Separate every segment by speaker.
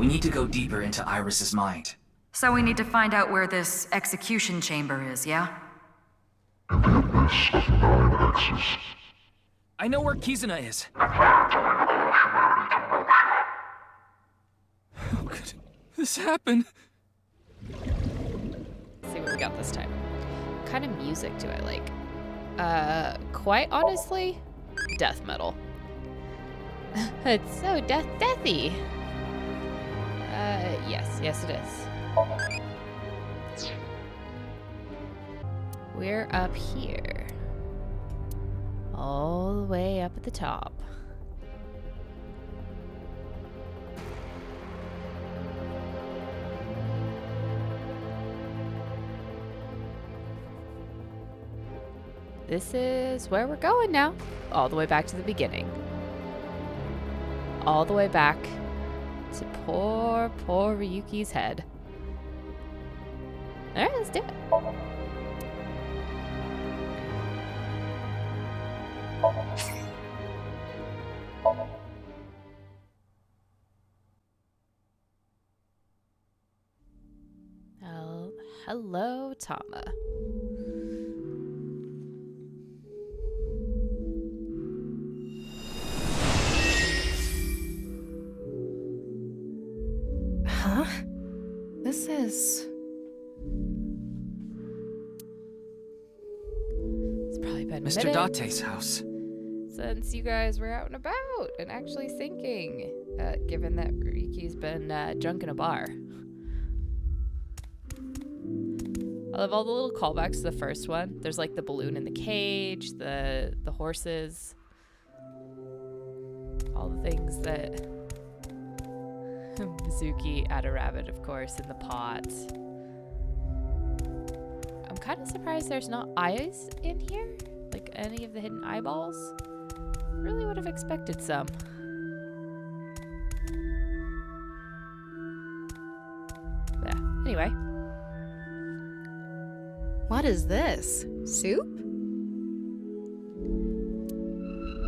Speaker 1: We need to go deeper into Iris's mind.
Speaker 2: So we need to find out where this execution chamber is, yeah?
Speaker 3: In the abyss of 9 X's.
Speaker 1: I know where Kizuna is. How could this happen?
Speaker 4: Let's see what we got this time. What kind of music do I like? Quite honestly, death metal. It's so deathy. Yes it is. We're up here. All the way up at the top. This is where we're going now. All the way back to the beginning. All the way back to poor Ryuki's head. Alright, let's do it. Hello, Tama.
Speaker 5: Huh? This is...
Speaker 4: It's probably been
Speaker 1: Mr.
Speaker 4: minutes
Speaker 1: Date's house.
Speaker 4: since you guys were out and about and actually thinking, given that Ryuki's been drunk in a bar. I love all the little callbacks to the first one. There's like the balloon in the cage, the horses, all the things that Mizuki had a rabbit, of course, in the pot. I'm kind of surprised there's not eyes in here, like any of the hidden eyeballs. Really would have expected some. Yeah, anyway.
Speaker 5: What is this? Soup?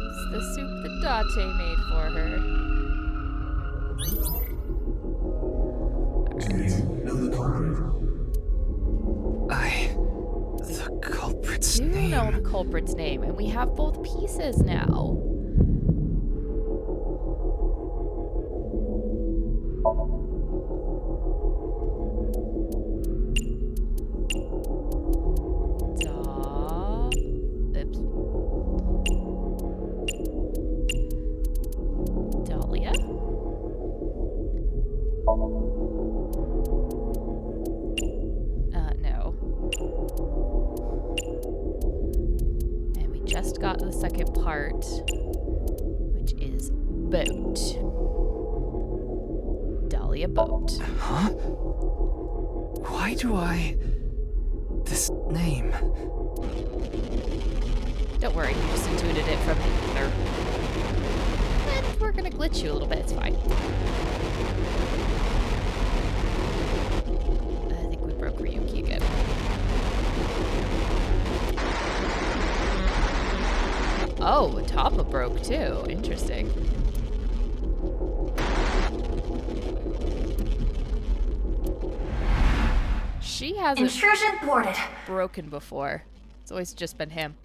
Speaker 4: It's the soup that Date made for her.
Speaker 3: Do you know the culprit?
Speaker 1: The culprit's
Speaker 4: You
Speaker 1: name.
Speaker 4: know the culprit's name, and we have both pieces now. Dahlia? No. And we just got the second part, which is boat. Dahlia boat.
Speaker 1: Huh? Why do I... this name?
Speaker 4: Don't worry, you just intuited it from the ether. And we're gonna glitch you a little bit, it's fine. I think we broke Ryuki again. Oh, Tama broke too. Interesting. She hasn't
Speaker 2: Intrusion thwarted.
Speaker 4: broken before. It's always just been him.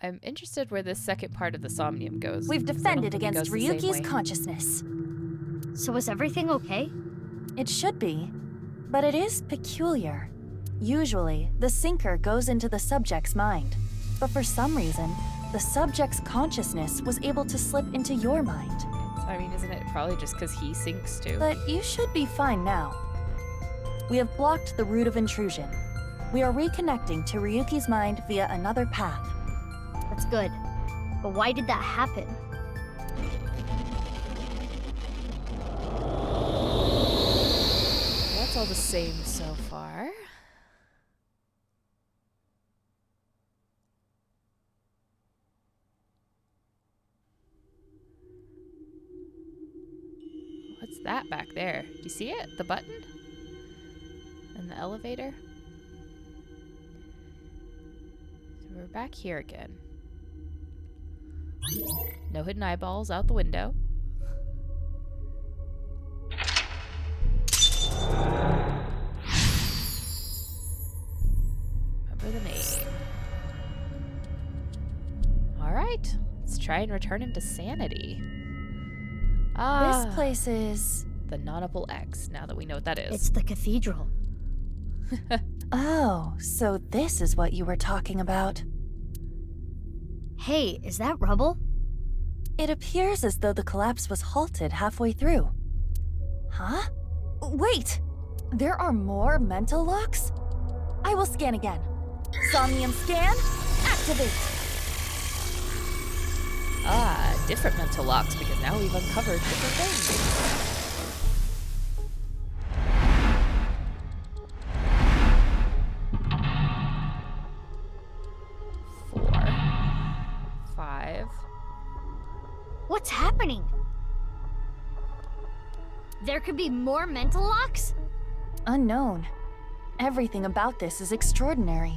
Speaker 4: I'm interested where this second part of the Somnium goes.
Speaker 6: We've
Speaker 4: 'cause I don't
Speaker 6: defended
Speaker 4: think it
Speaker 6: against
Speaker 4: goes the same
Speaker 6: Ryuki's
Speaker 4: way.
Speaker 6: consciousness.
Speaker 7: So is everything okay?
Speaker 6: It should be, but it is peculiar. Usually, the sinker goes into the subject's mind, but for some reason, the subject's consciousness was able to slip into your mind.
Speaker 4: I mean, isn't it probably just because he sinks too?
Speaker 6: But you should be fine now. We have blocked the route of intrusion. We are reconnecting to Ryuki's mind via another path.
Speaker 7: That's good. But why did that happen?
Speaker 4: That's all the same so far. What's that back there? Do you see it? The button? And in the elevator. So we're back here again. No hidden eyeballs out the window. Remember the name. Alright, let's try and return him to sanity.
Speaker 6: This place is...
Speaker 4: The Nonable X, now that we know what that is.
Speaker 7: It's the cathedral.
Speaker 6: Oh, so this is what you were talking about.
Speaker 7: Hey, is that rubble?
Speaker 6: It appears as though the collapse was halted halfway through. Huh? Wait! There are more mental locks? I will scan again. Somnium scan, activate!
Speaker 4: Different mental locks, because now we've uncovered different things. 4, 5.
Speaker 7: What's happening? There could be more mental locks?
Speaker 6: Unknown. Everything about this is extraordinary.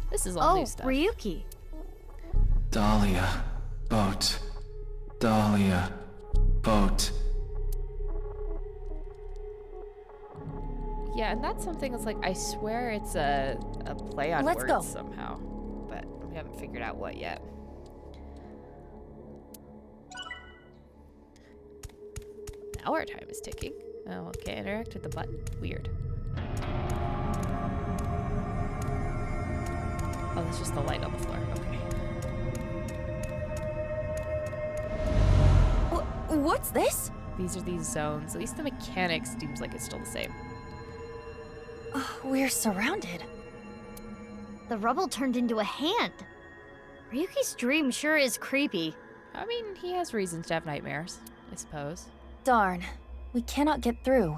Speaker 4: This is all
Speaker 7: Oh,
Speaker 4: new stuff.
Speaker 7: Ryuki.
Speaker 1: Dahlia. Boat. Dahlia. Boat.
Speaker 4: Yeah, and that's something that's like, I swear it's a play on
Speaker 6: Let's
Speaker 4: words
Speaker 6: go.
Speaker 4: somehow, but we haven't figured out what yet. Now our time is ticking. Oh, can't interact with the button. Weird. Oh, that's just the light on the floor. Okay.
Speaker 6: What's this?
Speaker 4: These are these zones. At least the mechanics seems like it's still the same.
Speaker 6: We're surrounded.
Speaker 7: The rubble turned into a hand. Ryuki's dream sure is creepy.
Speaker 4: I mean, he has reasons to have nightmares, I suppose.
Speaker 6: Darn. We cannot get through.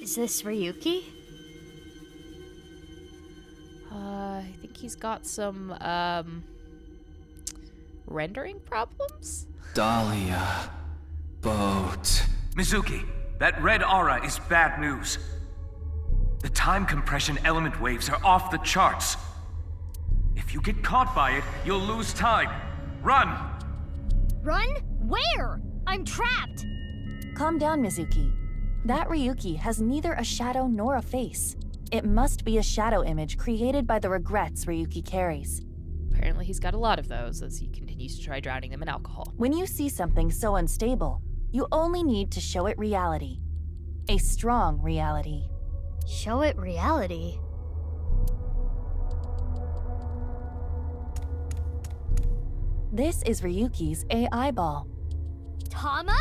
Speaker 7: Is this Ryuki?
Speaker 4: I think he's got some, rendering problems?
Speaker 1: Dahlia. Boat.
Speaker 8: Mizuki, that red aura is bad news. The time compression element waves are off the charts. If you get caught by it, you'll lose time. Run!
Speaker 7: Run? Where? I'm trapped!
Speaker 6: Calm down, Mizuki. That Ryuki has neither a shadow nor a face. It must be a shadow image created by the regrets Ryuki carries.
Speaker 4: Apparently he's got a lot of those as he continues to try drowning them in alcohol.
Speaker 6: When you see something so unstable, you only need to show it reality. A strong reality.
Speaker 7: Show it reality.
Speaker 6: This is Ryuki's AI ball.
Speaker 7: Tama?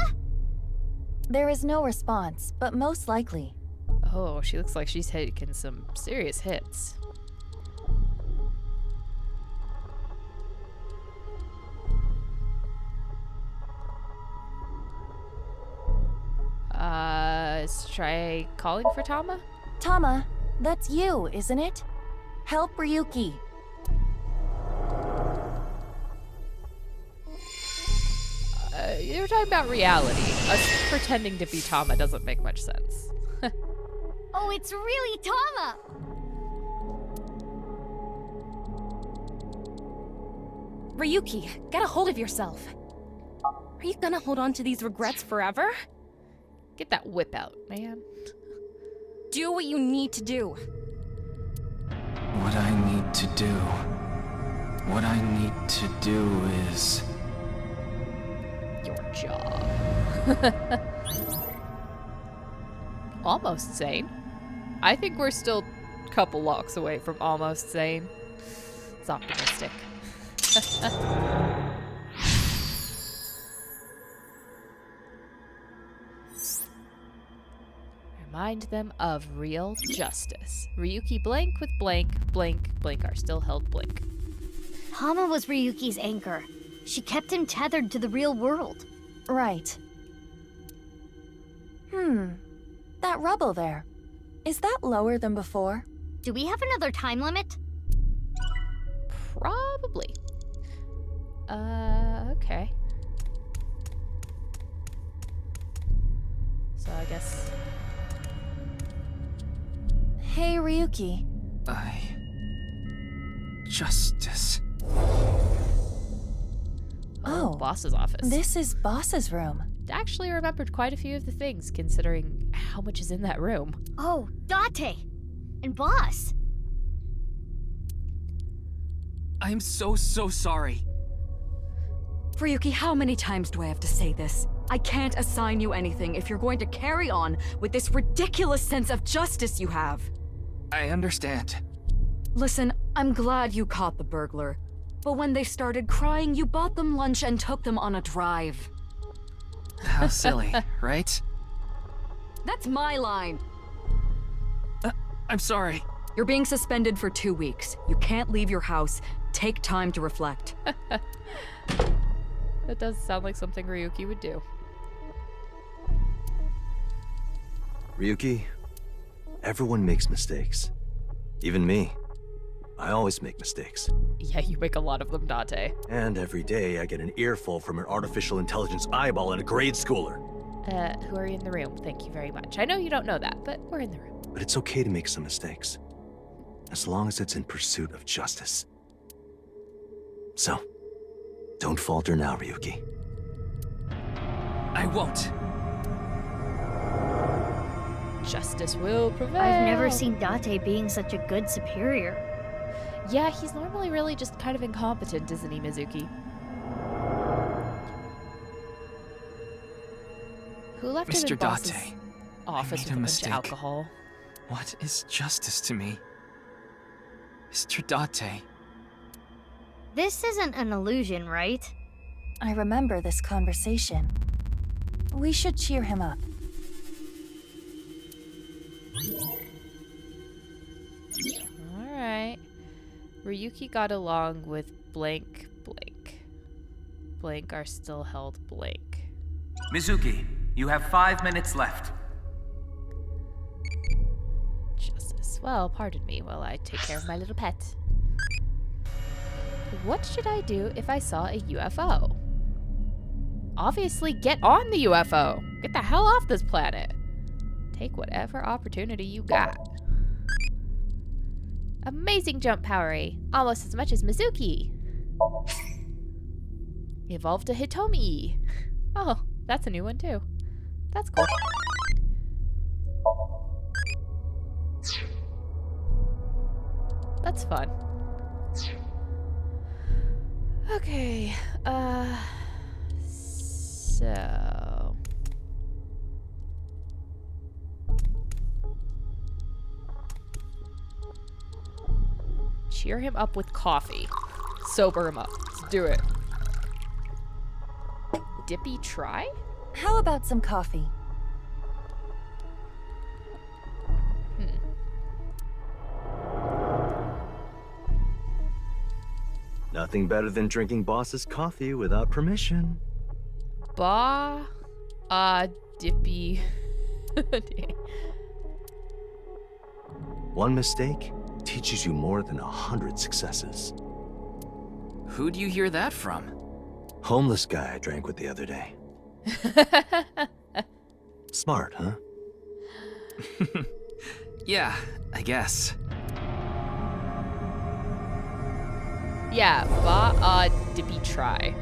Speaker 6: There is no response, but most likely.
Speaker 4: Oh, she looks like she's taken some serious hits. Let's try calling for Tama?
Speaker 6: Tama, that's you, isn't it? Help Ryuki.
Speaker 4: You were talking about reality. Us pretending to be Tama doesn't make much sense.
Speaker 7: Oh, it's really Tama!
Speaker 9: Ryuki, get a hold of yourself. Are you gonna hold on to these regrets forever?
Speaker 4: Get that whip out, man.
Speaker 9: Do what you need to do.
Speaker 1: What I need to do. What I need to do is...
Speaker 4: Your job. Almost sane. I think we're still a couple locks away from almost sane. It's optimistic. Remind them of real justice. Ryuki blank with blank, blank, blank are still held blank.
Speaker 7: Tama was Ryuki's anchor. She kept him tethered to the real world.
Speaker 6: Right. That rubble there. Is that lower than before?
Speaker 7: Do we have another time limit?
Speaker 4: Probably. Okay. I guess.
Speaker 6: Hey, Ryuki.
Speaker 1: Justice.
Speaker 6: Oh,
Speaker 4: Boss's office.
Speaker 6: This is Boss's room.
Speaker 4: Actually remembered quite a few of the things, considering how much is in that room.
Speaker 7: Oh, Date! And Boss!
Speaker 1: I'm so sorry.
Speaker 10: Ryuki, how many times do I have to say this? I can't assign you anything if you're going to carry on with this ridiculous sense of justice you have.
Speaker 1: I understand.
Speaker 10: Listen, I'm glad you caught the burglar. But when they started crying, you bought them lunch and took them on a drive.
Speaker 1: How silly, right?
Speaker 10: That's my line.
Speaker 1: I'm sorry.
Speaker 10: You're being suspended for 2 weeks. You can't leave your house. Take time to reflect.
Speaker 4: That does sound like something Ryuki would do.
Speaker 11: Ryuki, everyone makes mistakes. Even me. I always make mistakes.
Speaker 4: Yeah, you make a lot of them, Date.
Speaker 11: And every day I get an earful from an artificial intelligence eyeball in a grade schooler.
Speaker 4: Who are you in the room? Thank you very much. I know you don't know that, but we're in the room.
Speaker 11: But it's okay to make some mistakes, as long as it's in pursuit of justice. So, don't falter now, Ryuki.
Speaker 1: I won't.
Speaker 4: Justice will prevail.
Speaker 7: I've never seen Date being such a good superior.
Speaker 4: Yeah, he's normally really just kind of incompetent, isn't he, Mizuki? Who left him in
Speaker 1: Mr.
Speaker 4: Boss's
Speaker 1: Date,
Speaker 4: office with
Speaker 1: I made a
Speaker 4: a bunch
Speaker 1: mistake.
Speaker 4: of alcohol?
Speaker 1: What is justice to me? Mr. Date.
Speaker 7: This isn't an illusion, right?
Speaker 6: I remember this conversation. We should cheer him up.
Speaker 4: Alright. Ryuki got along with blank blank. Blank are still held blank.
Speaker 8: Mizuki, you have 5 minutes left.
Speaker 4: Justice. Well, pardon me while I take care of my little pet. What should I do if I saw a UFO? Obviously, get on the UFO! Get the hell off this planet! Take whatever opportunity you got. Amazing jump power-y, almost as much as Mizuki. Evolved to Hitomi. Oh, that's a new one too. That's cool. That's fun. Okay, so... Cheer him up with coffee. Sober him up. Let's do it. Dippy try?
Speaker 6: How about some coffee?
Speaker 11: Nothing better than drinking Boss's coffee without permission.
Speaker 4: Dippy.
Speaker 11: One mistake teaches you more than 100 successes.
Speaker 1: Who'd you hear that from?
Speaker 11: Homeless guy I drank with the other day. Smart, huh?
Speaker 1: Yeah, I guess.
Speaker 4: Yeah, dippy try.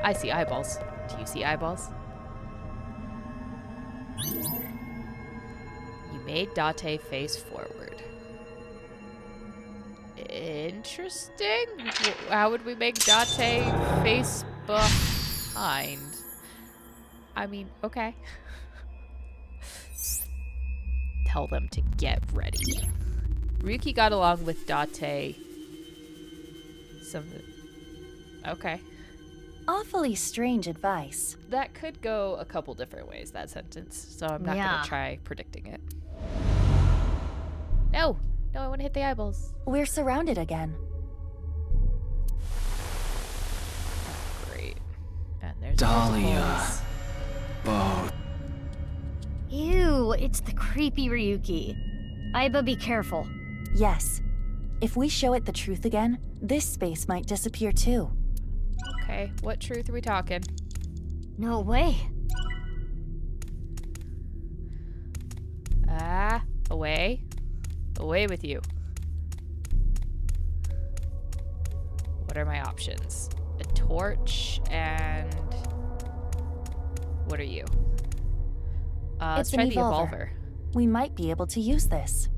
Speaker 4: I see eyeballs. Do you see eyeballs? You made Date face forward. Interesting. How would we make Date face behind? I mean, okay. Tell them to get ready. Ryuki got along with Date. Okay.
Speaker 6: Awfully strange advice.
Speaker 4: That could go a couple different ways, that sentence. So I'm not gonna try predicting it. No! No, I want to hit the eyeballs.
Speaker 6: We're surrounded again.
Speaker 4: Oh, great. And there's
Speaker 1: Dahlia.
Speaker 4: multiples.
Speaker 1: Bo.
Speaker 7: Ew, it's the creepy Ryuki. Aiba, be careful.
Speaker 6: Yes. If we show it the truth again, this space might disappear too.
Speaker 4: Okay, what truth are we talking?
Speaker 7: No way.
Speaker 4: Away. Away with you. What are my options? A torch and... What are you? Let's
Speaker 6: It's
Speaker 4: try
Speaker 6: an
Speaker 4: the
Speaker 6: evolver.
Speaker 4: evolver.
Speaker 6: We might be able to use this.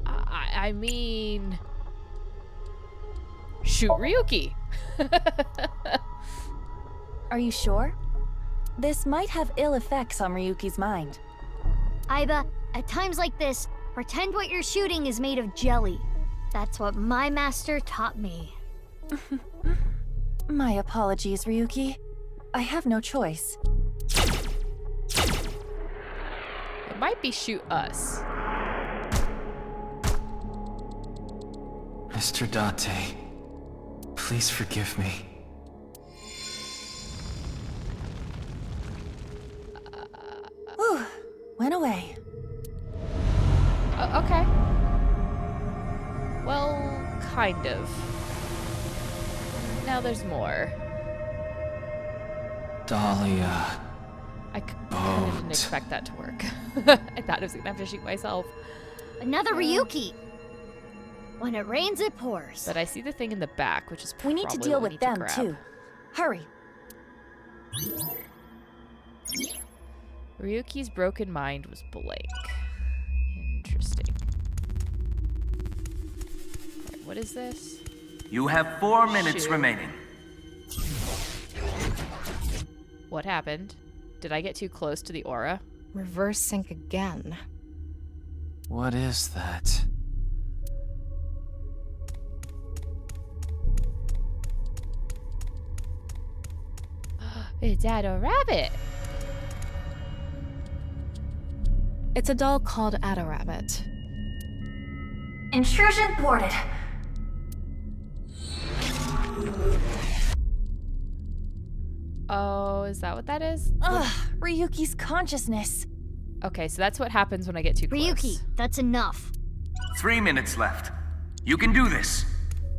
Speaker 4: I mean... Shoot Ryuki!
Speaker 6: Are you sure? This might have ill effects on Ryuki's mind.
Speaker 7: Aiba, at times like this, pretend what you're shooting is made of jelly. That's what my master taught me.
Speaker 6: My apologies, Ryuki. I have no choice.
Speaker 4: It might be shoot us.
Speaker 1: Mr. Date, please forgive me.
Speaker 6: Whew, went away.
Speaker 4: Okay. Well, kind of. Now there's more.
Speaker 1: Dahlia.
Speaker 4: I kind of didn't
Speaker 1: Boat.
Speaker 4: expect that to work. I thought I was gonna have to shoot myself.
Speaker 7: Another Ryuki! When it rains, it pours.
Speaker 4: But I see the thing in the back, which is
Speaker 6: We
Speaker 4: probably
Speaker 6: need to deal
Speaker 4: what
Speaker 6: with
Speaker 4: we
Speaker 6: them,
Speaker 4: need to
Speaker 6: too.
Speaker 4: grab.
Speaker 6: Hurry.
Speaker 4: Ryuki's broken mind was blank. Interesting. Alright, what is this?
Speaker 8: You have 4 minutes
Speaker 4: Shoot.
Speaker 8: remaining.
Speaker 4: What happened? Did I get too close to the aura?
Speaker 5: Reverse sync again.
Speaker 1: What is that?
Speaker 4: It's Addo Rabbit!
Speaker 5: It's a doll called Rabbit.
Speaker 6: Intrusion thwarted.
Speaker 4: Oh, is that what that is?
Speaker 6: Ugh, Ryuki's consciousness.
Speaker 4: Okay, so that's what happens when I get too close.
Speaker 7: Ryuki, that's enough.
Speaker 8: 3 minutes left. You can do this.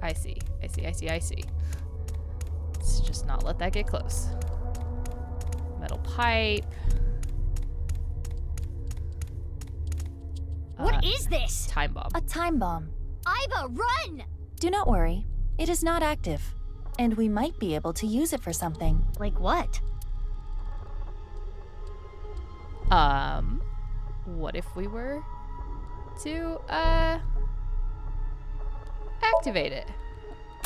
Speaker 4: I see. Let's just not let that get close. Metal pipe.
Speaker 7: What is this?
Speaker 4: Time bomb.
Speaker 6: A time bomb.
Speaker 7: Aiba, run!
Speaker 6: Do not worry. It is not active. And we might be able to use it for something.
Speaker 7: Like what?
Speaker 4: What if we were to, activate it?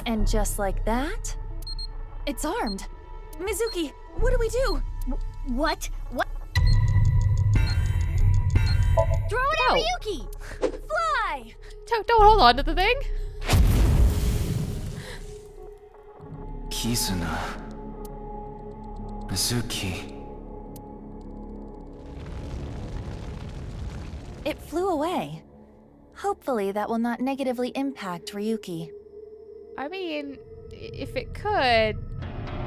Speaker 6: And just like that, it's armed. Mizuki, what do we do?
Speaker 7: What? What? Throw it
Speaker 4: No.
Speaker 7: at Ryuki!
Speaker 6: Fly!
Speaker 4: Don't hold on to the thing.
Speaker 1: Kizuna. Mizuki.
Speaker 6: It flew away. Hopefully that will not negatively impact Ryuki.
Speaker 4: I mean, if it could,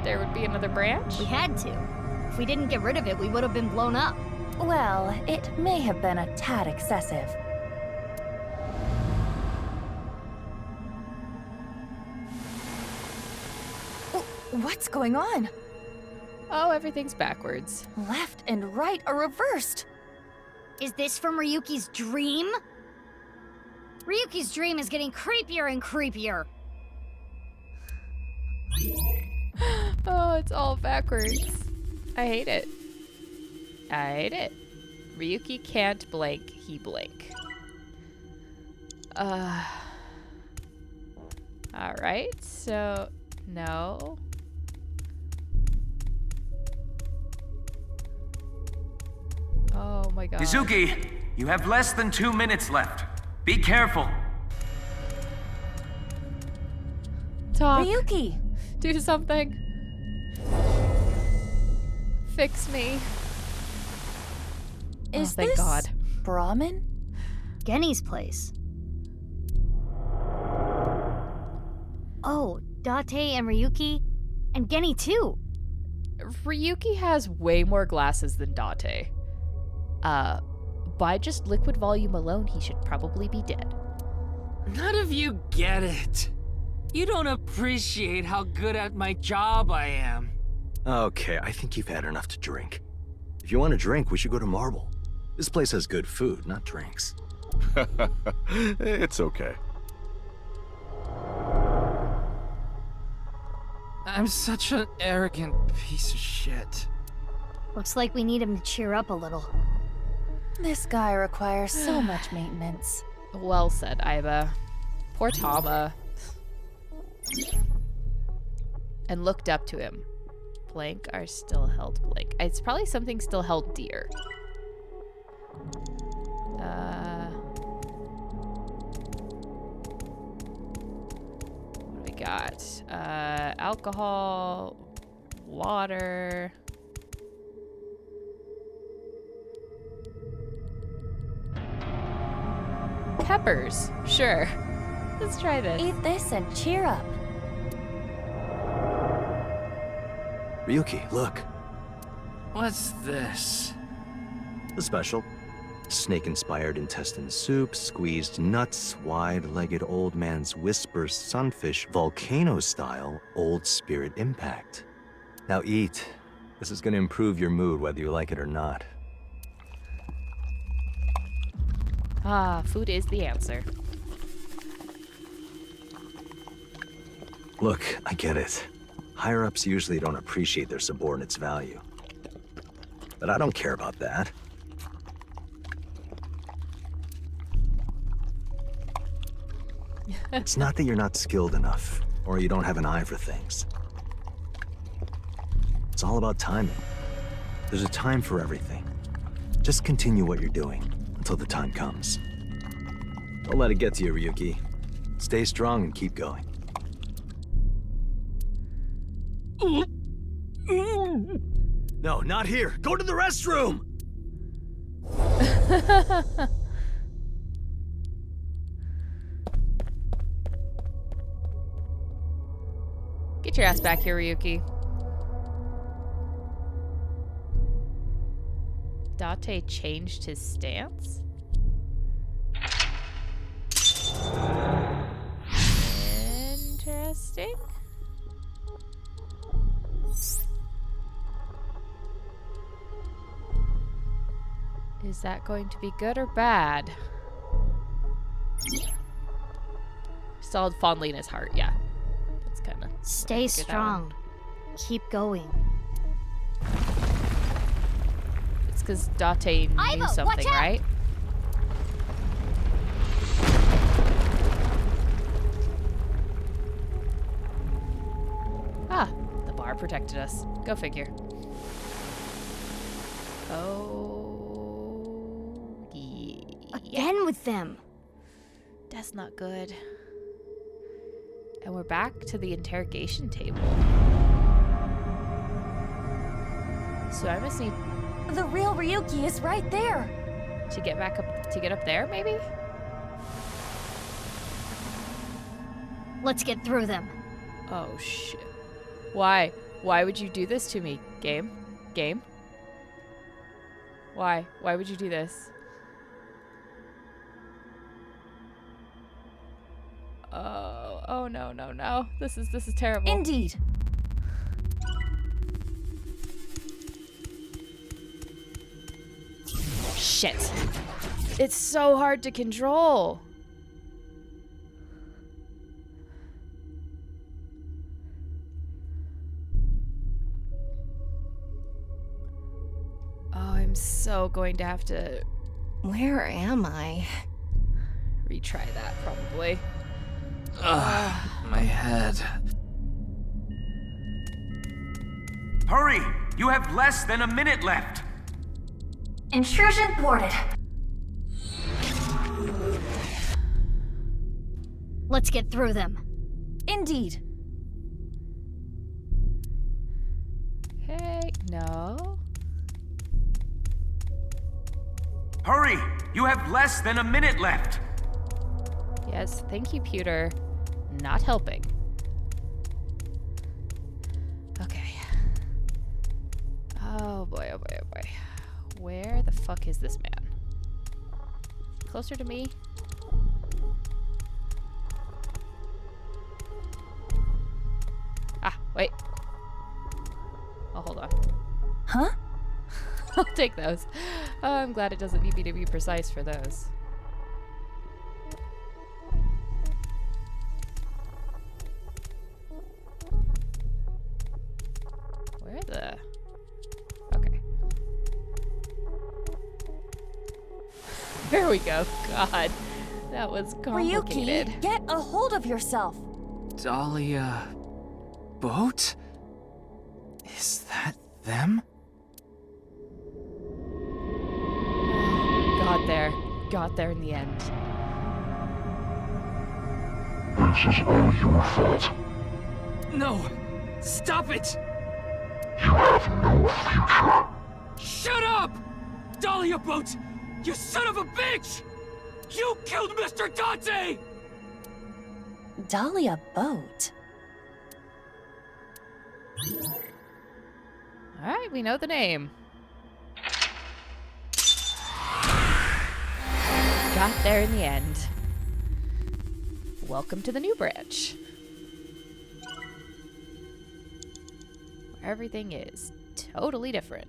Speaker 4: there would be another branch.
Speaker 7: We had to. If we didn't get rid of it, we would have been blown up.
Speaker 6: Well, it may have been a tad excessive. What's going on?
Speaker 4: Oh, everything's backwards.
Speaker 6: Left and right are reversed.
Speaker 7: Is this from Ryuki's dream? Ryuki's dream is getting creepier and creepier.
Speaker 4: Oh, it's all backwards. I hate it. Ryuki can't blank, he blank. Alright, so no. Oh my god.
Speaker 8: Mizuki, you have less than 2 minutes left. Be careful.
Speaker 4: Talk.
Speaker 6: Ryuki!
Speaker 4: Do something. Fix me.
Speaker 6: Is
Speaker 4: thank
Speaker 6: this
Speaker 4: God.
Speaker 6: Brahmin?
Speaker 7: Genny's place. Oh, Date and Ryuki. And Genny too.
Speaker 4: Ryuki has way more glasses than Date. By just liquid volume alone, he should probably be dead.
Speaker 1: None of you get it.
Speaker 12: You don't appreciate how good at my job I am.
Speaker 11: Okay, I think you've had enough to drink. If you want a drink, we should go to Marble. This place has good food, not drinks.
Speaker 3: It's okay.
Speaker 1: I'm such an arrogant piece of shit.
Speaker 7: Looks like we need him to cheer up a little.
Speaker 6: This guy requires so much maintenance.
Speaker 4: Well said, Iba. Poor Tama. And looked up to him. Blank are still held blank. It's probably something still held dear. What do we got? Alcohol, water. Peppers, sure. Let's try this.
Speaker 6: Eat this and cheer up.
Speaker 11: Ryuki, look.
Speaker 1: What's this?
Speaker 11: The special. Snake-inspired intestine soup, squeezed nuts, wide-legged old man's whisper sunfish, volcano-style old spirit impact. Now eat. This is gonna improve your mood whether you like it or not.
Speaker 4: Ah, food is the answer.
Speaker 11: Look, I get it. Higher-ups usually don't appreciate their subordinates' value. But I don't care about that. It's not that you're not skilled enough, or you don't have an eye for things. It's all about timing. There's a time for everything. Just continue what you're doing until the time comes. Don't let it get to you, Ryuki. Stay strong and keep going. No, not here. Go to the restroom!
Speaker 4: Get your ass back here, Ryuki. Date changed his stance? Interesting. Is that going to be good or bad? Still fondly in his heart, yeah. That's kind of...
Speaker 7: Stay strong. Keep going.
Speaker 4: It's because Date knew
Speaker 7: Iva,
Speaker 4: something,
Speaker 7: watch out!
Speaker 4: right? Ah, the bar protected us. Go figure. Oh, yeah.
Speaker 7: Again with them.
Speaker 4: That's not good. And we're back to the interrogation table. So I must need
Speaker 6: The real Ryuki is right there.
Speaker 4: to get back up, to get up there, maybe?
Speaker 7: Let's get through them.
Speaker 4: Oh, shit. Why? Why would you do this to me, game? Game? Why? Why would you do this? Oh no, no, no. This is terrible.
Speaker 6: Indeed.
Speaker 4: Shit. It's so hard to control. Oh, I'm so going to have to
Speaker 9: Where am I?
Speaker 4: retry that, probably.
Speaker 1: Ugh, my head.
Speaker 8: Hurry! You have less than a minute left.
Speaker 6: Intrusion thwarted.
Speaker 7: Let's get through them.
Speaker 6: Indeed.
Speaker 4: Okay, no.
Speaker 8: Hurry! You have less than a minute left.
Speaker 4: Yes, thank you, Pewter. Not helping. Okay. Oh boy, oh boy, oh boy. Where the fuck is this man? Closer to me? Wait. Oh, hold on.
Speaker 6: Huh?
Speaker 4: I'll take those. Oh, I'm glad it doesn't need me to be precise for those. Where the... Okay. There we go. God, that was complicated.
Speaker 6: Ryuki, get a hold of yourself.
Speaker 1: Dahlia... boat? Is that them?
Speaker 4: Got there in the end.
Speaker 3: This is all your fault.
Speaker 12: No! Stop it!
Speaker 3: You have no future.
Speaker 12: Shut up! Dahlia Boat! You son of a bitch! You killed Mr. Dante!
Speaker 6: Dahlia Boat?
Speaker 4: Alright, we know the name. Got there in the end. Welcome to the new branch. Where everything is totally different.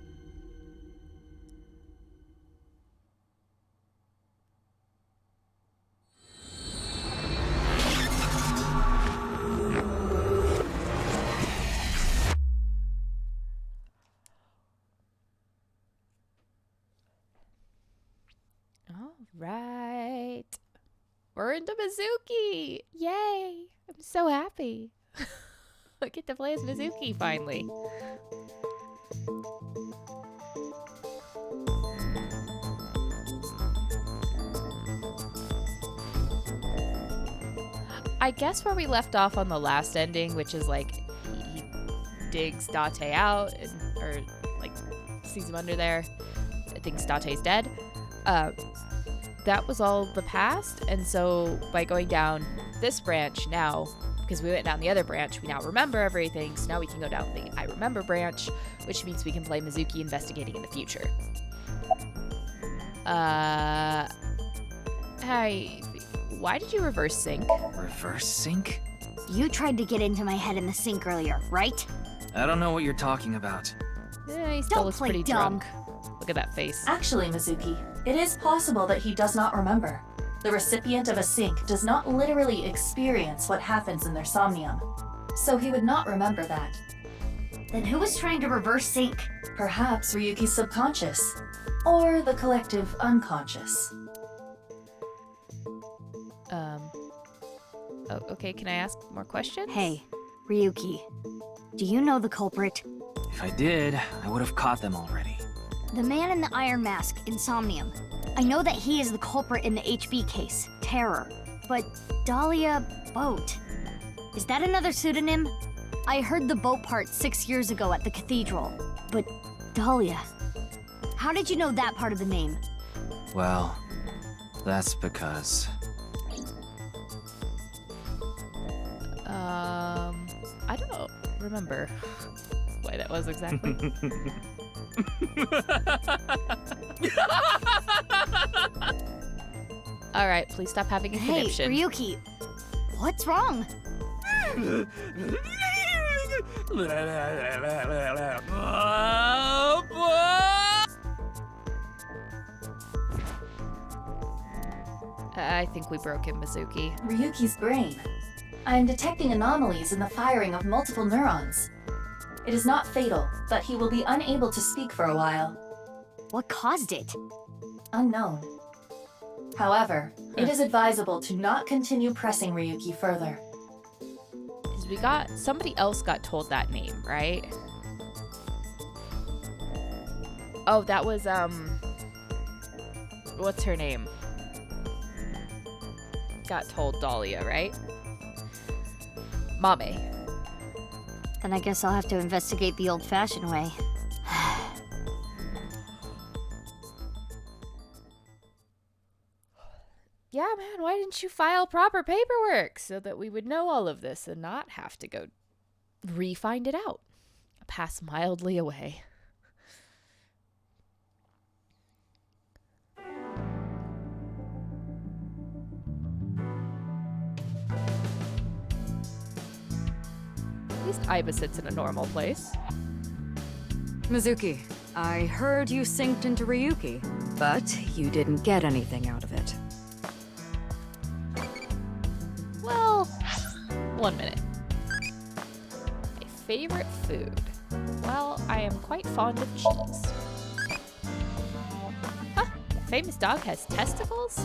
Speaker 4: Right. We're into Mizuki! Yay! I'm so happy. I get to play as Mizuki finally. I guess where we left off on the last ending, which is like he digs Date out or like sees him under there, thinks Date's dead. That was all the past, and so by going down this branch now, because we went down the other branch, we now remember everything, so now we can go down the I Remember branch, which means we can play Mizuki investigating in the future. Hey, why did you reverse sync?
Speaker 1: Reverse sync?
Speaker 7: You tried to get into my head in the sink earlier, right?
Speaker 1: I don't know what you're talking about.
Speaker 4: He still
Speaker 7: Don't
Speaker 4: looks
Speaker 7: play
Speaker 4: pretty
Speaker 7: dumb.
Speaker 4: drunk. Look at that face.
Speaker 6: Actually, Mizuki, it is possible that he does not remember. The recipient of a sync does not literally experience what happens in their somnium, so he would not remember that.
Speaker 7: Then who was trying to reverse sync?
Speaker 6: Perhaps Ryuki's subconscious, or the collective unconscious.
Speaker 4: Oh, okay, can I ask more questions?
Speaker 7: Hey, Ryuki, do you know the culprit?
Speaker 1: If I did, I would have caught them already.
Speaker 7: The man in the iron mask in Somnium. I know that he is the culprit in the HB case, Terror. But Dahlia Boat. Is that another pseudonym? I heard the boat part 6 years ago at the cathedral. But Dahlia. How did you know that part of the name?
Speaker 1: Well, that's because...
Speaker 4: I don't remember why that was exactly. Alright, please stop having a conniption.
Speaker 7: Hey, Ryuki. What's wrong?
Speaker 4: I think we broke him, Mizuki.
Speaker 6: Ryuki's brain. I am detecting anomalies in the firing of multiple neurons. It is not fatal, but he will be unable to speak for a while.
Speaker 7: What caused it?
Speaker 6: Unknown. However, it is advisable to not continue pressing Ryuki further.
Speaker 4: Because somebody else got told that name, right? Oh, that was, what's her name? Got told Dahlia, right? Mame.
Speaker 7: Then I guess I'll have to investigate the old-fashioned way.
Speaker 4: Yeah, man, why didn't you file proper paperwork so that we would know all of this and not have to go re-find it out? Pass mildly away. least Aiba sits in a normal place.
Speaker 10: Mizuki, I heard you synced into Ryuki, but you didn't get anything out of it.
Speaker 4: Well, 1 minute. My favorite food. Well, I am quite fond of cheese. Huh, the famous dog has testicles?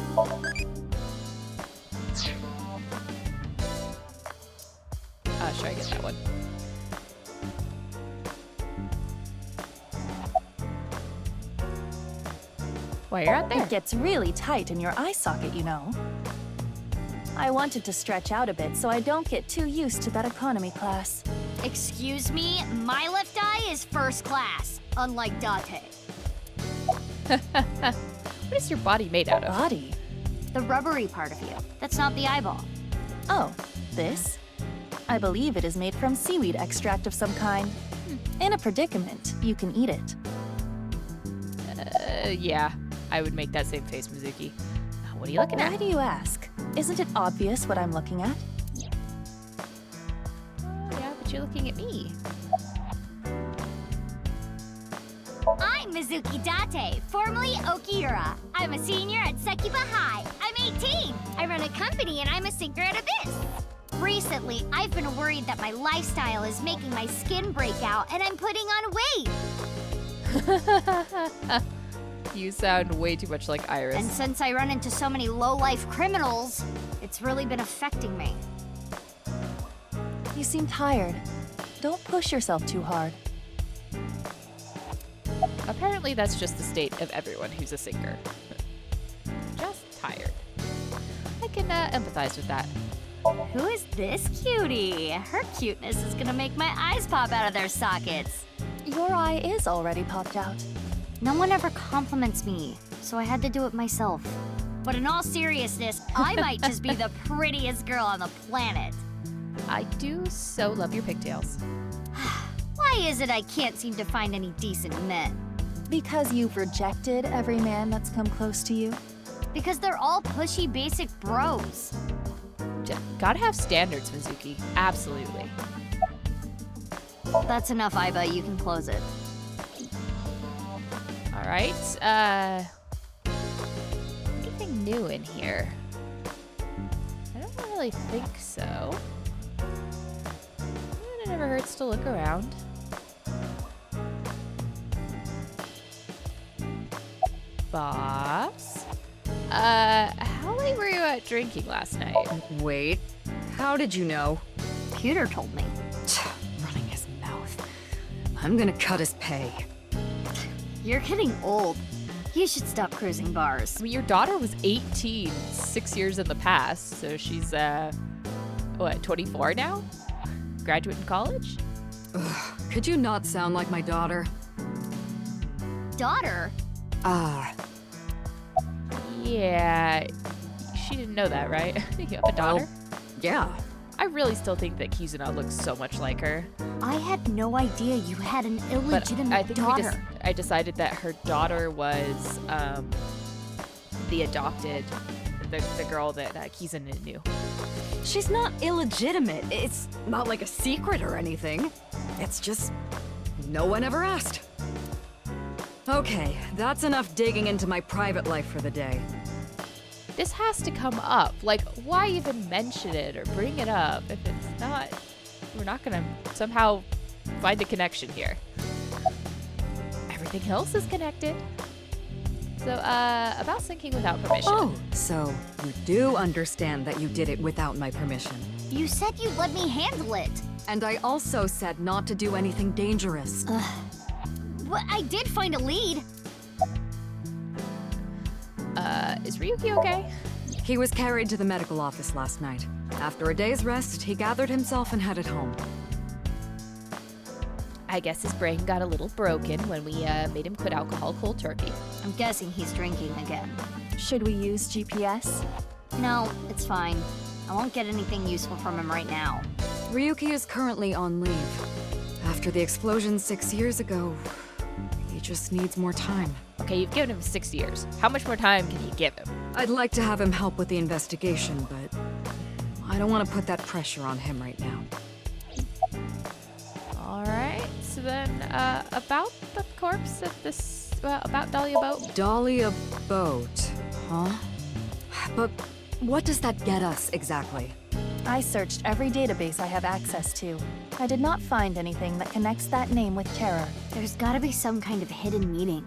Speaker 4: Should I get that one? While you're out there.
Speaker 6: It gets really tight in your eye socket, you know. I wanted to stretch out a bit so I don't get too used to that economy class.
Speaker 7: Excuse me, my left eye is first class, unlike Date.
Speaker 4: What is your body made out of?
Speaker 6: Body?
Speaker 7: The rubbery part of you. That's not the eyeball.
Speaker 6: Oh, this? I believe it is made from seaweed extract of some kind. In a predicament, you can eat it.
Speaker 4: Yeah. I would make that same face, Mizuki. What are you looking at?
Speaker 6: Why do you ask? Isn't it obvious what I'm looking at?
Speaker 4: Oh, yeah, but you're looking at me.
Speaker 7: I'm Mizuki Date, formerly Okiura. I'm a senior at Sekiba High. I'm 18. I run a company and I'm a sinker at Abyss. Recently, I've been worried that my lifestyle is making my skin break out and I'm putting on weight.
Speaker 4: You sound way too much like Iris.
Speaker 7: And since I run into so many low-life criminals, it's really been affecting me.
Speaker 6: You seem tired. Don't push yourself too hard.
Speaker 4: Apparently that's just the state of everyone who's a sinker. Just tired. I can empathize with that.
Speaker 7: Who is this cutie? Her cuteness is gonna make my eyes pop out of their sockets.
Speaker 6: Your eye is already popped out.
Speaker 7: No one ever compliments me, so I had to do it myself. But in all seriousness, I might just be the prettiest girl on the planet.
Speaker 4: I do so love your pigtails.
Speaker 7: Why is it I can't seem to find any decent men?
Speaker 6: Because you've rejected every man that's come close to you?
Speaker 7: Because they're all pushy basic bros.
Speaker 4: Gotta have standards, Mizuki. Absolutely.
Speaker 7: That's enough, Aiba. You can close it.
Speaker 4: Alright, anything new in here? I don't really think so. It never hurts to look around. Boss? How late were you out drinking last night?
Speaker 10: Wait, how did you know?
Speaker 7: Pewter told me.
Speaker 10: Running his mouth. I'm gonna cut his pay.
Speaker 7: You're getting old. You should stop cruising bars.
Speaker 4: I mean, your daughter was 18 6 years in the past, so she's, what, 24 now? Graduate in college?
Speaker 10: Ugh, could you not sound like my daughter?
Speaker 7: Daughter?
Speaker 4: Yeah, she didn't know that, right? You have a daughter?
Speaker 10: Well, yeah.
Speaker 4: I really still think that Kizuna looks so much like her.
Speaker 7: I had no idea you had an
Speaker 4: But
Speaker 7: illegitimate
Speaker 4: I think
Speaker 7: daughter.
Speaker 4: I decided that her daughter was the adopted, the girl that Kizuna knew.
Speaker 10: She's not illegitimate. It's not like a secret or anything. It's just no one ever asked. Okay, that's enough digging into my private life for the day.
Speaker 4: This has to come up. Like, why even mention it or bring it up if it's not... We're not gonna somehow find a connection here. Everything else is connected. So, about syncing without permission.
Speaker 10: Oh, so you do understand that you did it without my permission.
Speaker 7: You said you'd let me handle it.
Speaker 10: And I also said not to do anything dangerous.
Speaker 7: But I did find a lead.
Speaker 4: Is Ryuki okay?
Speaker 10: He was carried to the medical office last night. After a day's rest, he gathered himself and headed home.
Speaker 4: I guess his brain got a little broken when we made him quit alcohol cold turkey.
Speaker 7: I'm guessing he's drinking again.
Speaker 6: Should we use GPS?
Speaker 7: No, it's fine. I won't get anything useful from him right now.
Speaker 10: Ryuki is currently on leave. After the explosion 6 years ago, he just needs more time.
Speaker 4: Okay, you've given him 6 years. How much more time can you give him?
Speaker 10: I'd like to have him help with the investigation, but I don't want to put that pressure on him right now.
Speaker 4: So then, about the corpse at this, about Dahlia Boat?
Speaker 10: Dahlia Boat, huh? But what does that get us exactly?
Speaker 6: I searched every database I have access to. I did not find anything that connects that name with terror.
Speaker 7: There's gotta be some kind of hidden meaning.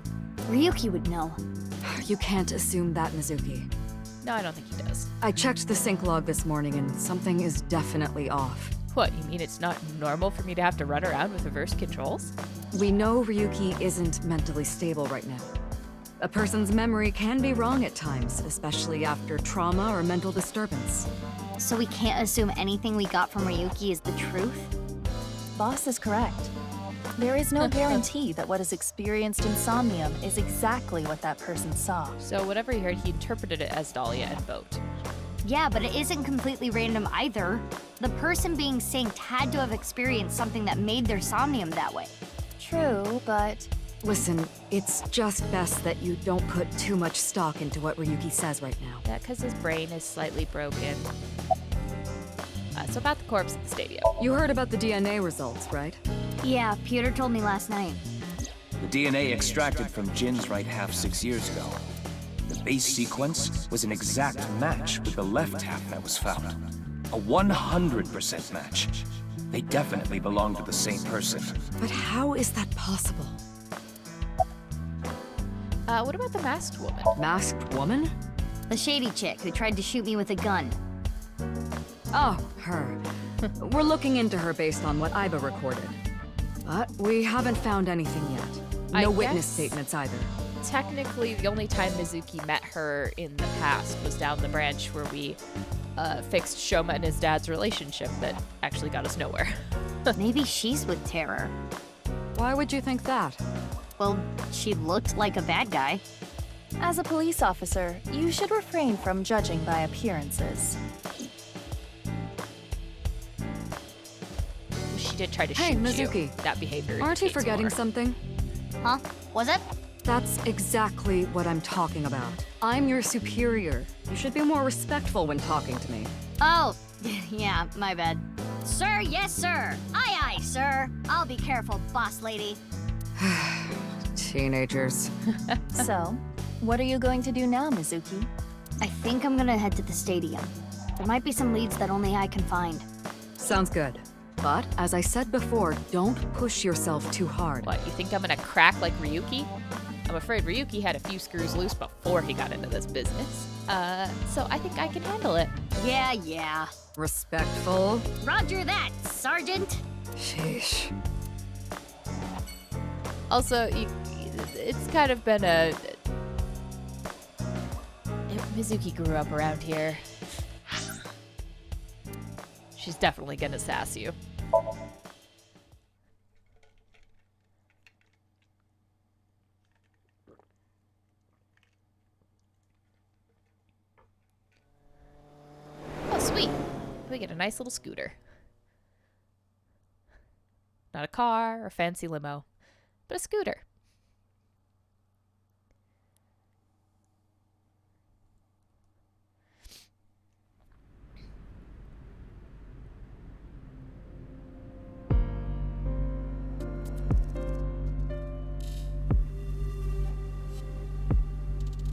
Speaker 7: Ryuki would know.
Speaker 10: You can't assume that, Mizuki.
Speaker 4: No, I don't think he does.
Speaker 10: I checked the sync log this morning and something is definitely off.
Speaker 4: What, you mean it's not normal for me to have to run around with reverse controls?
Speaker 10: We know Ryuki isn't mentally stable right now. A person's memory can be wrong at times, especially after trauma or mental disturbance.
Speaker 7: So we can't assume anything we got from Ryuki is the truth?
Speaker 6: Boss is correct. There is no guarantee that what is experienced in Somnium is exactly what that person saw.
Speaker 4: So whatever he heard, he interpreted it as Dahlia and Boat.
Speaker 7: Yeah, but it isn't completely random either. The person being synced had to have experienced something that made their Somnium that way.
Speaker 6: True, but...
Speaker 10: Listen, it's just best that you don't put too much stock into what Ryuki says right now.
Speaker 4: Yeah, because his brain is slightly broken. So about the corpse at the stadium.
Speaker 10: You heard about the DNA results, right?
Speaker 7: Yeah, Peter told me last night.
Speaker 8: The DNA extracted from Jin's right half 6 years ago. The base sequence was an exact match with the left half that was found. A 100% match. They definitely belong to the same person.
Speaker 10: But how is that possible?
Speaker 4: What about the masked woman?
Speaker 10: Masked woman?
Speaker 7: The shady chick who tried to shoot me with a gun.
Speaker 10: Oh, her. We're looking into her based on what Iba recorded. But we haven't found anything yet. No witness statements either.
Speaker 4: Technically, the only time Mizuki met her in the past was down the branch where we fixed Shoma and his dad's relationship that actually got us nowhere.
Speaker 7: Maybe she's with Terror.
Speaker 10: Why would you think that?
Speaker 7: Well, she looked like a bad guy.
Speaker 6: As a police officer, you should refrain from judging by appearances.
Speaker 4: She did try to shoot
Speaker 10: Hey, Mizuki.
Speaker 4: you. That behavior
Speaker 10: Aren't you
Speaker 4: indicates
Speaker 10: forgetting
Speaker 4: more.
Speaker 10: something?
Speaker 7: Huh? Was it?
Speaker 10: That's exactly what I'm talking about. I'm your superior. You should be more respectful when talking to me.
Speaker 7: Oh, yeah, my bad. Sir, yes, sir. Aye, aye, sir. I'll be careful, boss lady.
Speaker 10: Teenagers.
Speaker 6: So, what are you going to do now, Mizuki?
Speaker 7: I think I'm gonna head to the stadium. There might be some leads that only I can find.
Speaker 10: Sounds good. But, as I said before, don't push yourself too hard.
Speaker 4: What, you think I'm gonna crack like Ryuki? I'm afraid Ryuki had a few screws loose before he got into this business. So I think I can handle it.
Speaker 7: Yeah.
Speaker 10: Respectful.
Speaker 7: Roger that, Sergeant.
Speaker 10: Sheesh.
Speaker 4: Also, it's kind of been a... Mizuki grew up around here. She's definitely gonna sass you. Oh, sweet. We get a nice little scooter. Not a car or fancy limo, but a scooter.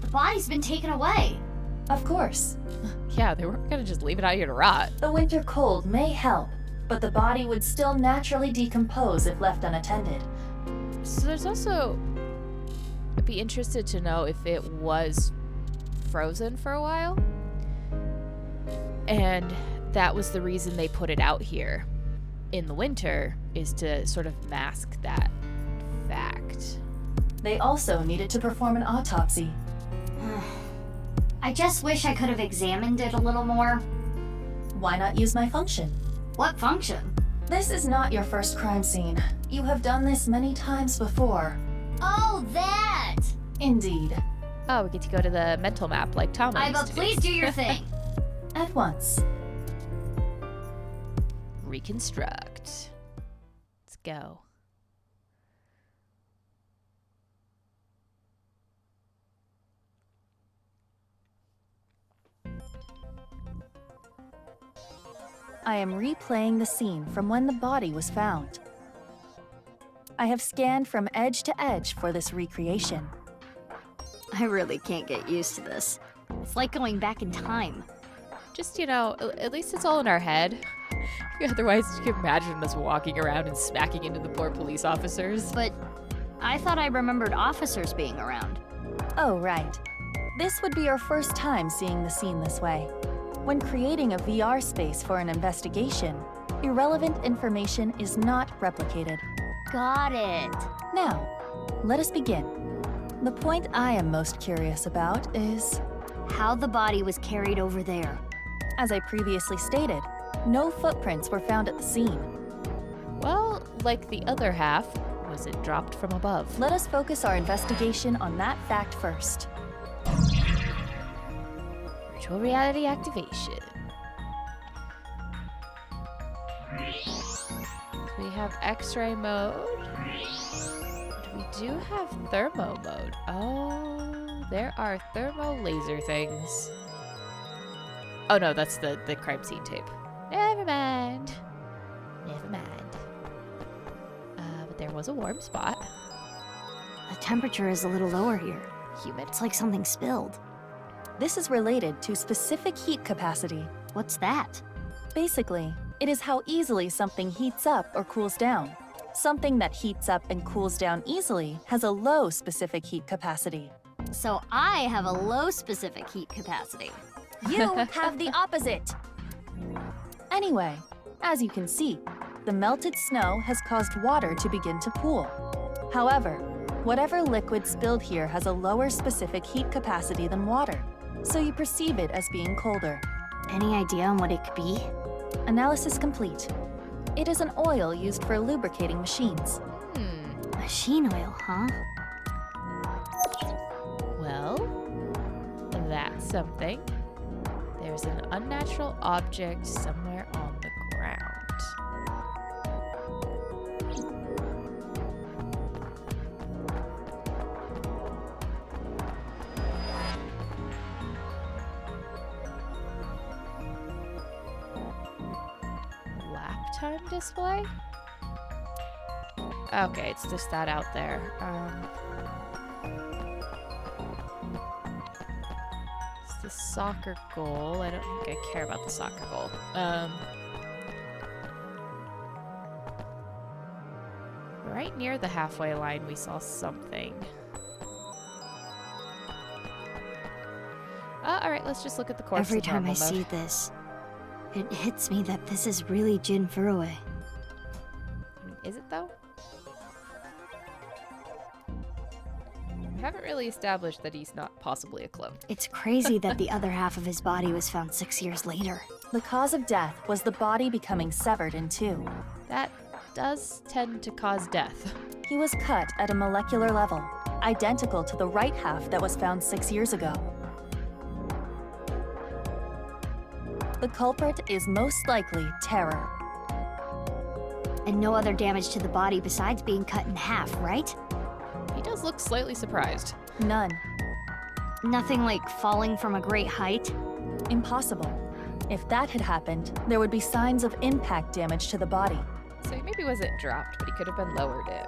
Speaker 7: The body's been taken away.
Speaker 6: Of course.
Speaker 4: Yeah, they weren't gonna just leave it out here to rot.
Speaker 6: The winter cold may help, but the body would still naturally decompose if left unattended.
Speaker 4: So there's also... I'd be interested to know if it was frozen for a while. And that was the reason they put it out here in the winter, is to sort of mask that fact.
Speaker 6: They also needed to perform an autopsy.
Speaker 7: I just wish I could have examined it a little more.
Speaker 6: Why not use my function?
Speaker 7: What function?
Speaker 6: This is not your first crime scene. You have done this many times before.
Speaker 7: Oh, that!
Speaker 6: Indeed.
Speaker 4: Oh, we get to go to the mental map like Tom used
Speaker 7: Iba,
Speaker 4: to
Speaker 7: please do your thing.
Speaker 6: At once.
Speaker 4: Reconstruct. Let's go.
Speaker 6: I am replaying the scene from when the body was found. I have scanned from edge to edge for this recreation.
Speaker 7: I really can't get used to this. It's like going back in time.
Speaker 4: Just, you know, at least it's all in our head. Otherwise, you can imagine us walking around and smacking into the poor police officers.
Speaker 7: But I thought I remembered officers being around.
Speaker 6: Oh, right. This would be your first time seeing the scene this way. When creating a VR space for an investigation, irrelevant information is not replicated.
Speaker 7: Got it.
Speaker 6: Now, let us begin. The point I am most curious about is
Speaker 7: how the body was carried over there.
Speaker 6: As I previously stated, no footprints were found at the scene.
Speaker 4: Well, like the other half, was it dropped from above?
Speaker 6: Let us focus our investigation on that fact first.
Speaker 4: Virtual reality activation. We have X-ray mode. We do have thermo mode. Oh, there are thermo laser things. Oh no, that's the crime scene tape. Never mind. Never mind. But there was a warm spot.
Speaker 7: The temperature is a little lower here.
Speaker 4: Humid.
Speaker 7: It's like something spilled.
Speaker 6: This is related to specific heat capacity.
Speaker 7: What's that?
Speaker 6: Basically, it is how easily something heats up or cools down. Something that heats up and cools down easily has a low specific heat capacity.
Speaker 7: So I have a low specific heat capacity.
Speaker 6: You have the opposite. Anyway, as you can see, the melted snow has caused water to begin to pool. However, whatever liquid spilled here has a lower specific heat capacity than water, so you perceive it as being colder.
Speaker 7: Any idea on what it could be?
Speaker 6: Analysis complete. It is an oil used for lubricating machines.
Speaker 7: Machine oil, huh?
Speaker 4: Well, that's something. There's an unnatural object somewhere on the ground. Lap time display? Okay, it's just that out there. The soccer goal. I don't think I care about the soccer goal. Right near the halfway line, we saw something. Alright, let's just look at the course.
Speaker 7: Every time I see this, it hits me that this is really Jin Furue.
Speaker 4: Is it though? We haven't really established that he's not possibly a clone.
Speaker 7: It's crazy that the other half of his body was found 6 years later.
Speaker 6: The cause of death was the body becoming severed in two.
Speaker 4: That does tend to cause death.
Speaker 6: He was cut at a molecular level, identical to the right half that was found 6 years ago. The culprit is most likely terror.
Speaker 7: And no other damage to the body besides being cut in half, right?
Speaker 4: He does look slightly surprised.
Speaker 6: None.
Speaker 7: Nothing like falling from a great height?
Speaker 6: Impossible. If that had happened, there would be signs of impact damage to the body.
Speaker 4: So he maybe wasn't dropped, but he could have been lowered in.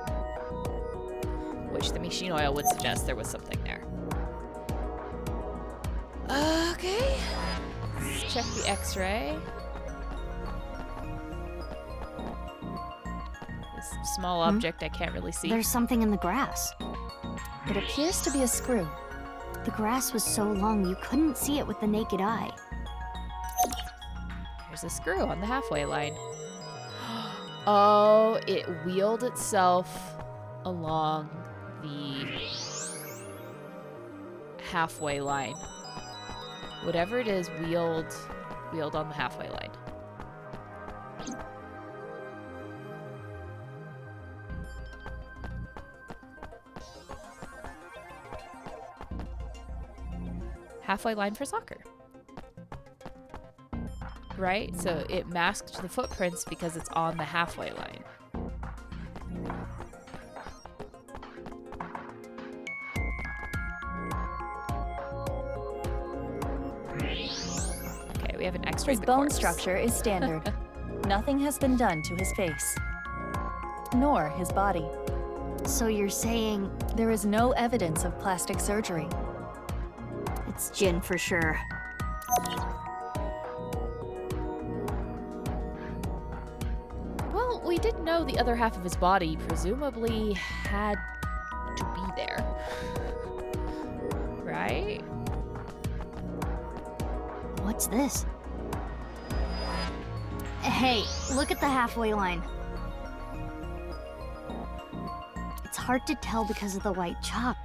Speaker 4: Which the machine oil would suggest there was something there. Okay. Let's check the x-ray. This small object I can't really see.
Speaker 7: There's something in the grass.
Speaker 6: It appears to be a screw.
Speaker 7: The grass was so long you couldn't see it with the naked eye.
Speaker 4: There's a screw on the halfway line. Oh, it wheeled itself along the halfway line. Whatever it is, wheeled on the halfway line. Halfway line for soccer. Right? So it masked the footprints because it's on the halfway line. Okay, we have an X-ray.
Speaker 6: His bone structure is standard. Nothing has been done to his face, nor his body.
Speaker 7: So you're saying
Speaker 6: There is no evidence of plastic surgery.
Speaker 7: it's Jin for sure.
Speaker 4: Well, we did know the other half of his body presumably had to be there. Right?
Speaker 7: What's this? Hey, look at the halfway line. It's hard to tell because of the white chalk,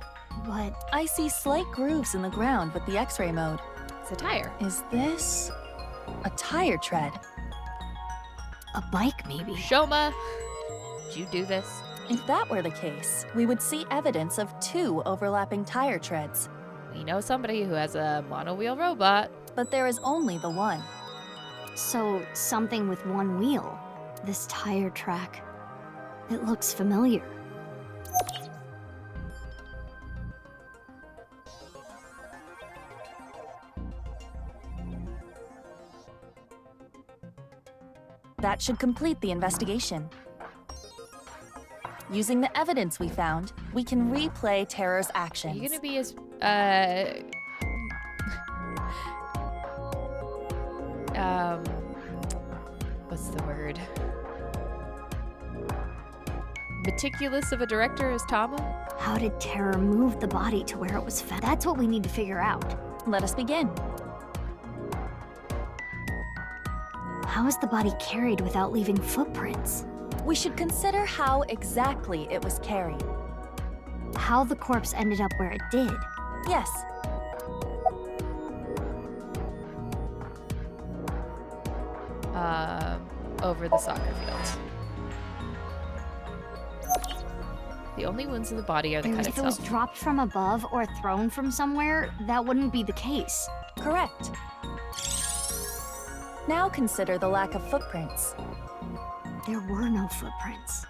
Speaker 7: but
Speaker 6: I see slight grooves in the ground with the X-ray mode.
Speaker 4: It's a tire.
Speaker 6: Is this a tire tread?
Speaker 7: a bike maybe.
Speaker 4: Shoma, did you do this?
Speaker 6: If that were the case, we would see evidence of 2 overlapping tire treads.
Speaker 4: We know somebody who has a monowheel robot.
Speaker 6: But there is only the one.
Speaker 7: So, something with one wheel. This tire track. It looks familiar.
Speaker 6: That should complete the investigation. Using the evidence we found, we can replay Terror's actions.
Speaker 4: Are you gonna be as, what's the word? Meticulous of a director as Tama?
Speaker 7: How did Terror move the body to where it was found? That's what we need to figure out.
Speaker 6: Let us begin.
Speaker 7: How is the body carried without leaving footprints?
Speaker 6: We should consider how exactly it was carried.
Speaker 7: How the corpse ended up where it did.
Speaker 6: Yes.
Speaker 4: Over the soccer field. The only wounds in the body are the cut
Speaker 7: If it was
Speaker 4: itself.
Speaker 7: dropped from above or thrown from somewhere, that wouldn't be the case.
Speaker 6: Correct. Now consider the lack of footprints.
Speaker 7: There were no footprints.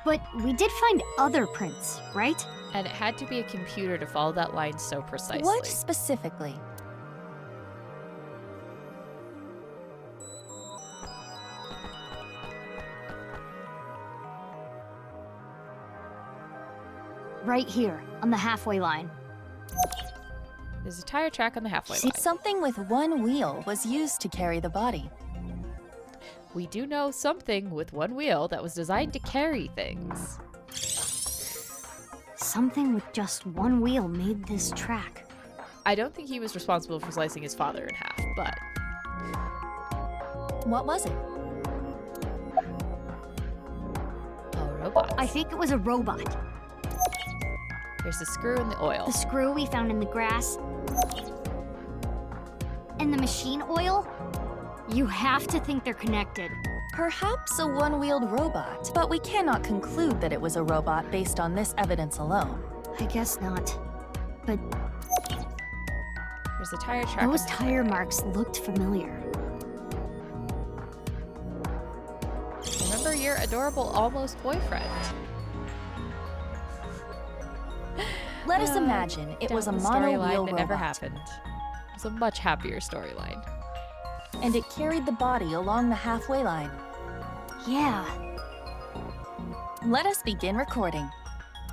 Speaker 7: But we did find other prints, right?
Speaker 4: And it had to be a computer to follow that line so precisely.
Speaker 6: What specifically?
Speaker 7: Right here, on the halfway line.
Speaker 4: There's a tire track on the halfway
Speaker 6: See,
Speaker 4: line.
Speaker 6: something with one wheel was used to carry the body.
Speaker 4: We do know something with one wheel that was designed to carry things.
Speaker 7: Something with just one wheel made this track.
Speaker 4: I don't think he was responsible for slicing his father in half, but...
Speaker 6: What was it?
Speaker 4: Oh, robots.
Speaker 7: I think it was a robot.
Speaker 4: There's the screw in the oil.
Speaker 7: The screw we found in the grass. And the machine oil? You have to think they're connected.
Speaker 6: Perhaps a one-wheeled robot, but we cannot conclude that it was a robot based on this evidence alone.
Speaker 7: I guess not. But
Speaker 4: There's a tire track.
Speaker 7: those
Speaker 4: on the
Speaker 7: tire
Speaker 4: highway.
Speaker 7: marks looked familiar.
Speaker 4: Remember your adorable almost boyfriend?
Speaker 6: Let us imagine it was a
Speaker 4: Down the
Speaker 6: monowheel
Speaker 4: storyline
Speaker 6: robot.
Speaker 4: that never happened. It's a much happier storyline.
Speaker 6: And it carried the body along the halfway line.
Speaker 7: Yeah.
Speaker 6: Let us begin recording.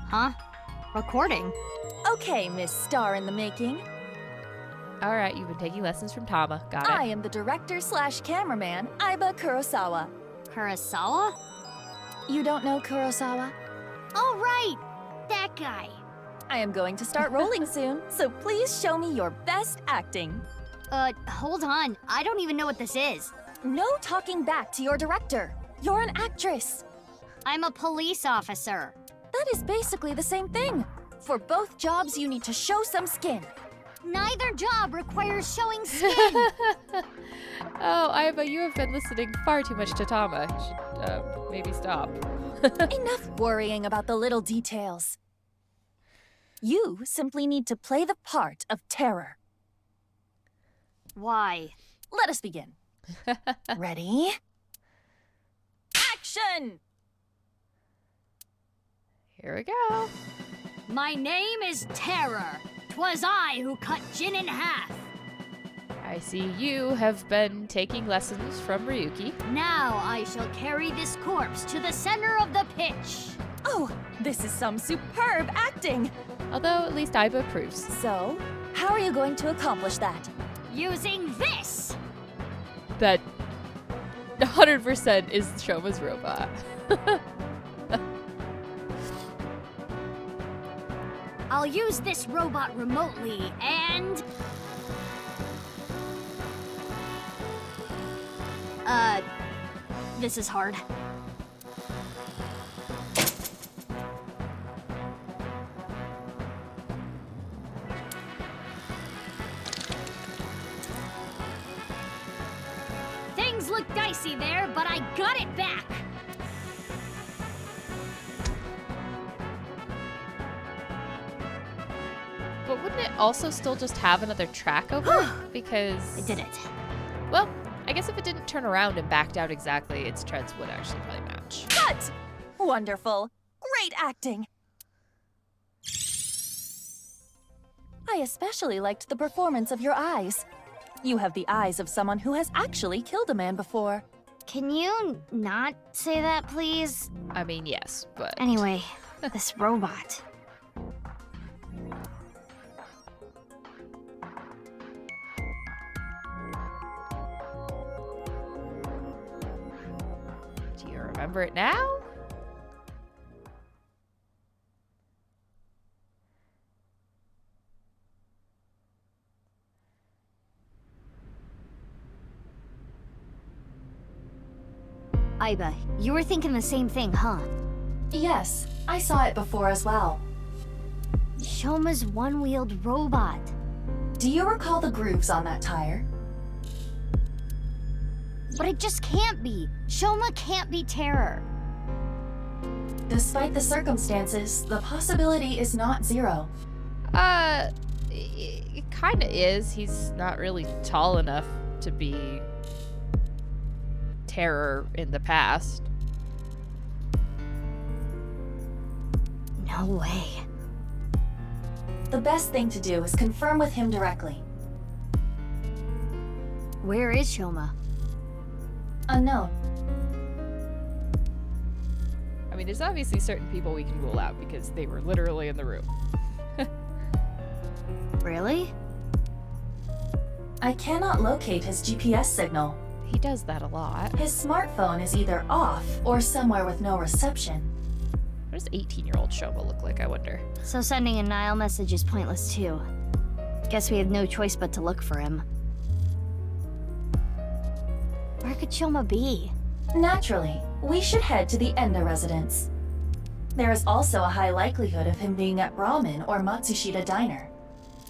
Speaker 7: Huh? Recording?
Speaker 6: Okay, Miss Star in the Making.
Speaker 4: All right, you've been taking lessons from Tama. Got it.
Speaker 6: I am the director/cameraman, Aiba Kurosawa.
Speaker 7: Kurosawa?
Speaker 6: You don't know Kurosawa?
Speaker 7: Oh, right! That guy.
Speaker 6: I am going to start rolling soon, so please show me your best acting.
Speaker 7: Hold on. I don't even know what this is.
Speaker 6: No talking back to your director. You're an actress.
Speaker 7: I'm a police officer.
Speaker 6: That is basically the same thing. For both jobs, you need to show some skin.
Speaker 7: Neither job requires showing skin.
Speaker 4: Oh, Aiba, you have been listening far too much to Tama. You should, maybe stop.
Speaker 6: Enough worrying about the little details. You simply need to play the part of Terror.
Speaker 7: Why?
Speaker 6: Let us begin. Ready? Action!
Speaker 4: Here we go.
Speaker 7: My name is Terror. 'Twas I who cut Jin in half.
Speaker 4: I see you have been taking lessons from Ryuki.
Speaker 7: Now I shall carry this corpse to the center of the pitch.
Speaker 6: Whoa! This is some superb acting!
Speaker 4: Although at least Aiba approves.
Speaker 6: So, how are you going to accomplish that?
Speaker 7: Using this!
Speaker 4: That 100% is Shoma's robot.
Speaker 7: I'll use this robot remotely and... this is hard. Things look dicey there, but I got it back!
Speaker 4: But wouldn't it also still just have another track over it? Because...
Speaker 7: I did it.
Speaker 4: Well, I guess if it didn't turn around and backed out exactly, its treads would actually probably match.
Speaker 6: Cut! Wonderful. Great acting. I especially liked the performance of your eyes. You have the eyes of someone who has actually killed a man before.
Speaker 7: Can you not say that, please?
Speaker 4: I mean, yes, but...
Speaker 7: Anyway, this robot.
Speaker 4: Do you remember it now?
Speaker 7: Aiba, you were thinking the same thing, huh?
Speaker 6: Yes, I saw it before as well.
Speaker 7: Shoma's one-wheeled robot.
Speaker 6: Do you recall the grooves on that tire?
Speaker 7: But it just can't be. Shoma can't be Terror.
Speaker 6: Despite the circumstances, the possibility is not zero.
Speaker 4: It kinda is. He's not really tall enough to be Terror in the past.
Speaker 7: No way.
Speaker 6: The best thing to do is confirm with him directly.
Speaker 7: Where is Shoma?
Speaker 6: Unknown.
Speaker 4: I mean, there's obviously certain people we can rule out because they were literally in the room.
Speaker 7: Really?
Speaker 6: I cannot locate his GPS signal.
Speaker 4: He does that a lot.
Speaker 6: His smartphone is either off or somewhere with no reception.
Speaker 4: What does 18-year-old Shoma look like, I wonder?
Speaker 7: So sending a Nile message is pointless too. Guess we have no choice but to look for him. Where could Shoma be?
Speaker 6: Naturally, we should head to the Enda residence. There is also a high likelihood of him being at Ramen or Matsushita Diner.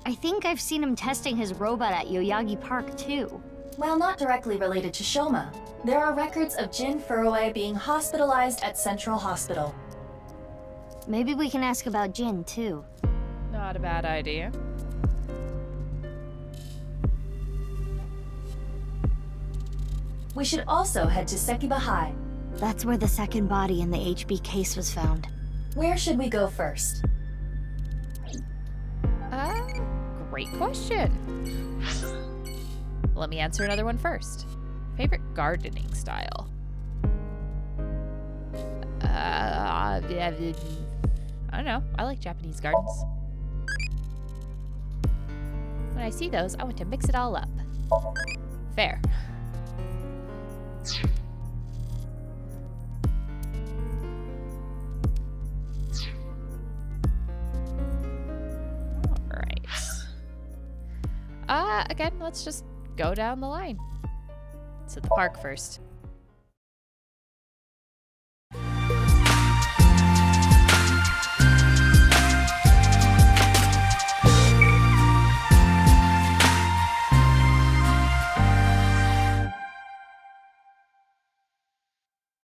Speaker 7: I think I've seen him testing his robot at Yoyagi Park too.
Speaker 6: While not directly related to Shoma, there are records of Jin Furue being hospitalized at Central Hospital.
Speaker 7: Maybe we can ask about Jin too.
Speaker 4: Not a bad idea.
Speaker 6: We should also head to Sekiba High.
Speaker 7: That's where the second body in the HB case was found.
Speaker 6: Where should we go first?
Speaker 4: Great question. Let me answer another one first. Favorite gardening style? I don't know. I like Japanese gardens. When I see those, I want to mix it all up. Fair. Alright. Again, let's just go down the line. To the park first.